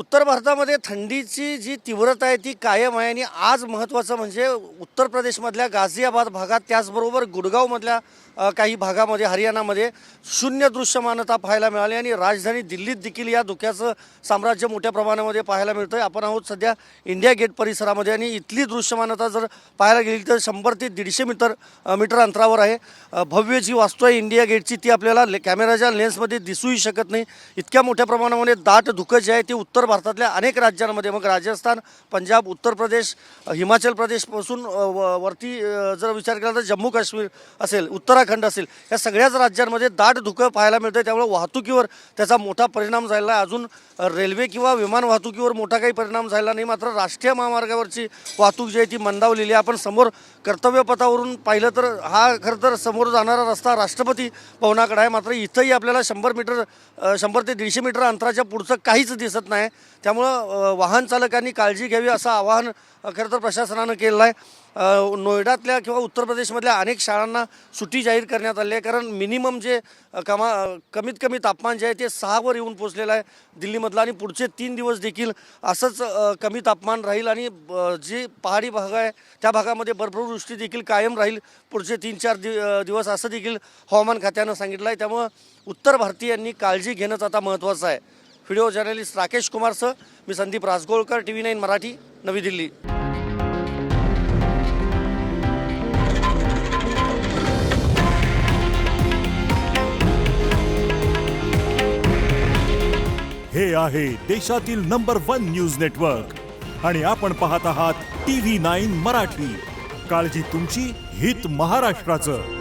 उत्तर भारतामध्ये थंडीची जी तीव्रता आहे ती कायम आहे आणि आज महत्त्वाचं म्हणजे उत्तर प्रदेशमधल्या गाझियाबाद भागात त्याचबरोबर गुडगावमधल्या काही भागामध्ये हरियाणामध्ये शून्य दृश्यमानता पाहायला मिळाली आणि राजधानी दिल्लीत देखील या धुक्याचं साम्राज्य मोठ्या प्रमाणामध्ये पाहायला मिळतं आहे. आपण आहोत सध्या इंडिया गेट परिसरामध्ये आणि इथली दृश्यमानता जर पाहायला गेली तर 100 ते 150 मीटर अंतरावर आहे. भव्य जी वास्तू आहे इंडिया गेटची ती आपल्याला कॅमेराच्या लेन्समध्ये दिसूही शकत नाही. इतक्या मोठ्या प्रमाणामध्ये दाट धुकं जे आहे ते उत्तर भारतातल्या अनेक राज्यांमध्ये मग राजस्थान, पंजाब, उत्तर प्रदेश, हिमाचल प्रदेशपासून वरती जर विचार केला तर जम्मू काश्मीर असेल, उत्तराखंड असेल, या सगळ्याच राज्यांमध्ये दाट धुकं पाहायला मिळतं आहे. त्यामुळे वाहतुकीवर त्याचा मोठा परिणाम झालेला आहे. अजून रेल्वे किंवा विमान वाहतुकीवर मोठा काही परिणाम झाला नाही. मात्र राष्ट्रीय महामार्गावरची वाहतूक जी आहे ती मंदावलेली आहे. आपण समोर कर्तव्यपथावरून पाहिलं तर हा खरं तर समोर जाणारा रस्ता राष्ट्रपती भवनाकडे आहे. मात्र इथंही आपल्याला 100 ते 150 मीटर अंतराच्या पुढचं काहीच दिसत नाही. त्यामुळं वाहन चालकांनी काळजी घ्यावी असं आवाहन खरं तर प्रशासनानं केलेलं आहे. नोएडातल्या किंवा उत्तर प्रदेशमधल्या अनेक शाळांना सुट्टी जाहीर करण्यात आली आहे. कारण मिनिमम जे कमीत कमी तापमान जे आहे ते 6वर येऊन पोचलेलं आहे दिल्लीमधलं आणि पुढचे 3 दिवस देखील असंच कमी तापमान राहील आणि जे पहाडी भाग आहे त्या भागामध्ये बर्फवृष्टी देखील कायम राहील पुढचे 3-4 दिवस असं देखील हवामान खात्यानं सांगितलं आहे. त्यामुळं उत्तर भारतीयांनी काळजी घेणंच आता महत्त्वाचं आहे. व्हिडिओ जर्नलिस्ट राकेश कुमारसह मी संदीप राजगोळकर, TV9 मराठी, नवी दिल्ली. हे आहे देशातील नंबर 1 न्यूज नेटवर्क आणि आपण पाहत आहात TV9 मराठी. काळजी तुमची, हित महाराष्ट्राचं.